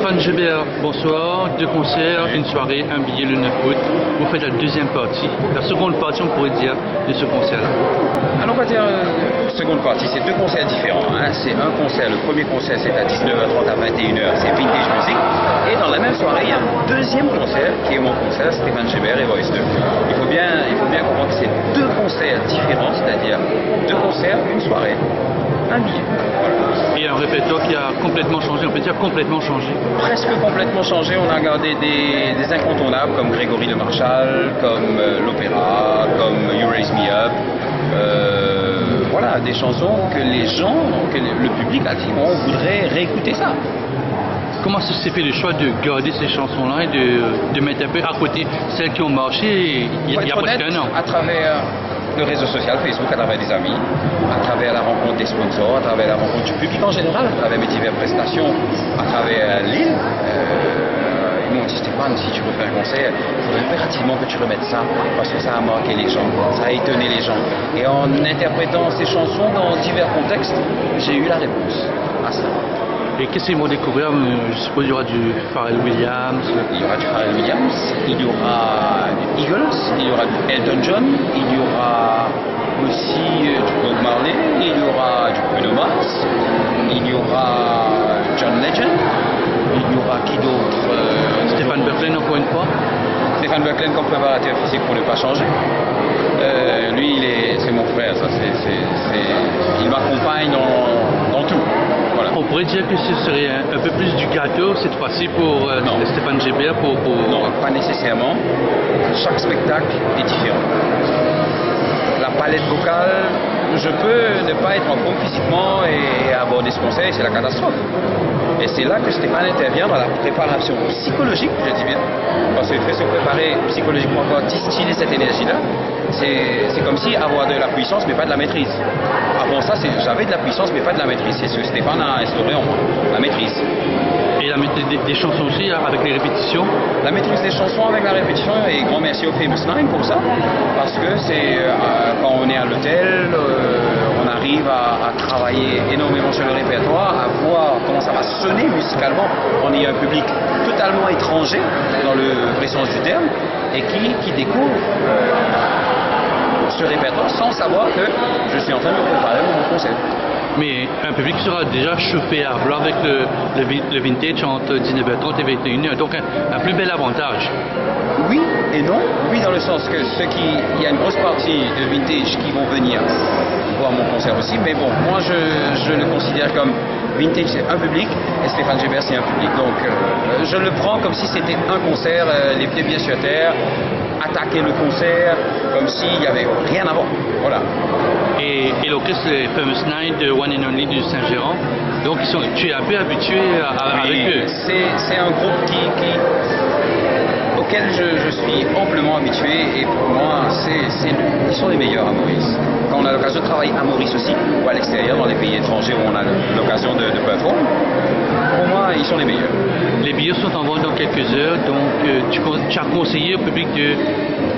Stéphane Gébert, bonsoir. Deux concerts, une soirée, un billet le 9 août. Vous faites la deuxième partie, la seconde partie, on pourrait dire, de ce concert-là. Alors, on va dire seconde partie, c'est deux concerts différents. Hein. C'est un concert, le premier concert c'est à 19h30 à 21h, c'est Vintage Music. Et dans la même soirée, il y a un deuxième concert qui est mon concert, Stéphane Gébert et Voice 2. Il faut bien comprendre que c'est deux concerts différents, c'est-à-dire deux concerts, une soirée, un billet. Voilà. Et un répertoire qui a complètement changé, on peut dire complètement changé. Presque complètement changé, on a gardé des incontournables comme Grégory Le Marchal, comme l'opéra, comme You Raise Me Up. Voilà, des chansons que les gens, que le public a dit, on voudrait réécouter ça. Comment s'est fait le choix de garder ces chansons-là et de mettre un peu à côté celles qui ont marché il y a presque un an? À travers le réseau social Facebook, à travers des amis, à travers la rencontre des sponsors, à travers la rencontre du public en général, à travers mes diverses prestations, à travers l'île. Ils m'ont dit, Stéphane, si tu veux faire un concert, il faudrait impérativement que tu remettes ça, parce que ça a marqué les gens, ça a étonné les gens. Et en interprétant ces chansons dans divers contextes, j'ai eu la réponse à ça. Et qu'est-ce qu'ils vont découvrir? Je suppose qu'il y aura du Pharrell Williams. Il y aura du Pharrell Williams, il y aura du Eagles, il y aura du Elton John, il y aura aussi du Bob Marley, il y aura du Bruno Mars, il y aura John Legend, il y aura qui d'autre? Stéphane Berklen encore une fois. Stéphane Berklen comme préparateur physique pour ne pas changer. Lui, c'est mon frère, ça, il m'accompagne dans tout. Voilà. On pourrait dire que ce serait un peu plus du gâteau cette fois-ci pour Stéphane Gébert Non, pas nécessairement. Chaque spectacle est différent. La palette vocale, je peux ne pas être en forme physiquement et aborder ce concert, c'est la catastrophe. Et c'est là que Stéphane intervient dans la préparation psychologique, je dis bien. Parce qu'il fait se préparer psychologiquement pour distiller cette énergie-là. C'est comme si avoir de la puissance mais pas de la maîtrise. Avant ça, j'avais de la puissance mais pas de la maîtrise. C'est ce que Stéphane a instauré en moi, la maîtrise. Et la maîtrise des chansons aussi, avec les répétitions? La maîtrise des chansons avec la répétition, et grand merci au Famous Nine pour ça. Parce que c'est quand on est à l'hôtel, on arrive à travailler énormément sur le répertoire, à voir comment ça va sonner musicalement. On est un public totalement étranger, dans le vrai sens du terme, et qui découvre ce répertoire sans savoir que je suis en train de me préparer pour mon concert. Mais un public sera déjà chauffé à vouloir avec le vintage entre 19h30 et 21h, donc un plus bel avantage. Oui et non. Oui, dans le sens que il y a une grosse partie de vintage qui vont venir voir mon concert aussi, mais bon, moi je le considère comme vintage, c'est un public, et Stéphane Gébert c'est un public, donc je le prends comme si c'était un concert, les pieds bien sur terre, attaquer le concert comme s'il n'y avait rien avant, voilà. Et l'orchestre, les Famous Nine de One and Only du Saint-Gérand, donc tu es un peu habitué avec eux. C'est un groupe auquel je suis amplement habitué, et pour moi, ils sont les meilleurs à Maurice. Quand on a l'occasion de travailler à Maurice aussi, ou à l'extérieur, dans les pays étrangers où on a l'occasion de performer, pour moi, ils sont les meilleurs. Les billets sont en vente dans quelques heures, donc tu as conseillé au public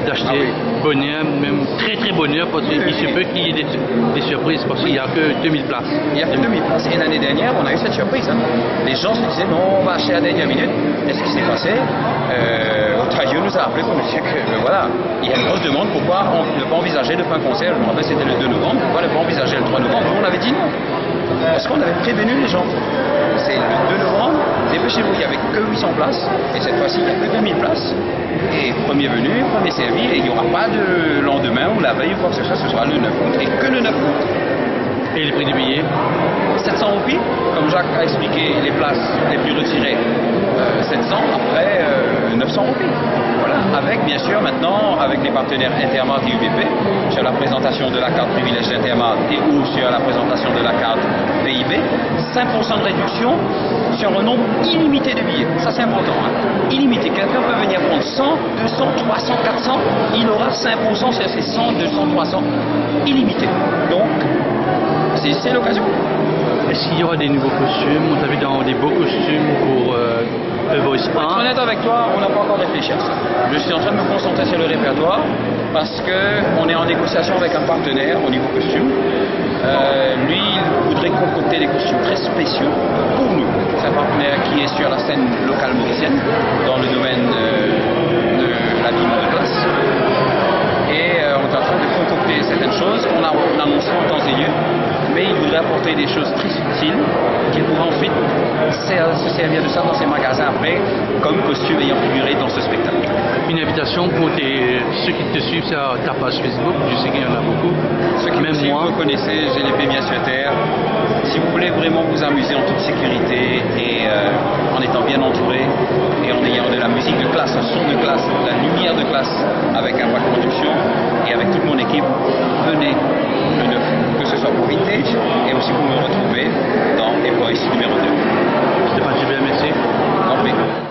d'acheter bonheur, même très très bonheur, parce qu'il se peut qu'il y ait des surprises, parce qu'il n'y a que 2000 places. Il n'y a que 2000 places, et l'année dernière, on a eu cette surprise. Hein. Les gens se disaient, non, on va acheter à la dernière minute. Et ce qui s'est passé, Otario nous a appelé pour nous dire que voilà, il y a une grosse demande, pourquoi ne pas envisager de faire un concert? Je me rappelle, c'était le 2 novembre, pourquoi ne pas envisager le 3 novembre? Nous, on avait dit non, parce qu'on avait prévenu les gens. C'est le 2 novembre, dépêchez-vous, il n'y avait que 800 places, et cette fois-ci, il n'y a que 2000 places. Et premier venu, premier servi, et il n'y aura pas de lendemain ou la veille ou quoi que ce soit, ce sera le 9 août, et que le 9 août. Et les prix des billets? 700 roupies, comme Jacques a expliqué, les places les plus retirées, 700, après 900 roupies. Voilà, avec bien sûr maintenant, avec les partenaires Intermart et UBP, sur la présentation de la carte privilège d'Intermart et ou sur la présentation de la carte PIB, 5% de réduction sur un nombre illimité de billets. Ça c'est important, hein. Illimité. Quelqu'un peut venir prendre 100, 200, 300, 400, il aura 5% sur ces 100, 200, 300, illimité. Donc, c'est l'occasion. Est-ce qu'il y aura des nouveaux costumes? On t'a vu dans des beaux costumes pour The Voice 1. Pour être honnête avec toi, on n'a pas encore réfléchi à ça. Je suis en train de me concentrer sur le répertoire parce qu'on est en négociation avec un partenaire au niveau costume. Lui, il voudrait concocter des costumes très spéciaux pour nous. C'est un partenaire qui est sur la scène locale mauricienne, dans le domaine de l'habillement de classe. Et on est en train de concocter certaines choses qu'on annoncera en temps et lieu, mais il voudrait apporter des choses très subtiles qu'il pourra ensuite se servir de ça dans ses magasins après, comme costume ayant figuré dans ce spectacle. Une invitation pour ceux qui te suivent sur ta page Facebook, je sais qu'il y en a beaucoup. Ceux qui me suivent, vous connaissez GLP bien sur terre. Si vous voulez vraiment vous amuser en toute sécurité et en étant bien entouré et en ayant de la musique de classe, un son de classe, de la lumière de classe avec Impact Production et avec toute mon équipe, venez que ce soit pour Vintage et aussi pour me retrouver dans Employee numéro 2. Stéphane Gilbert, merci. Compris.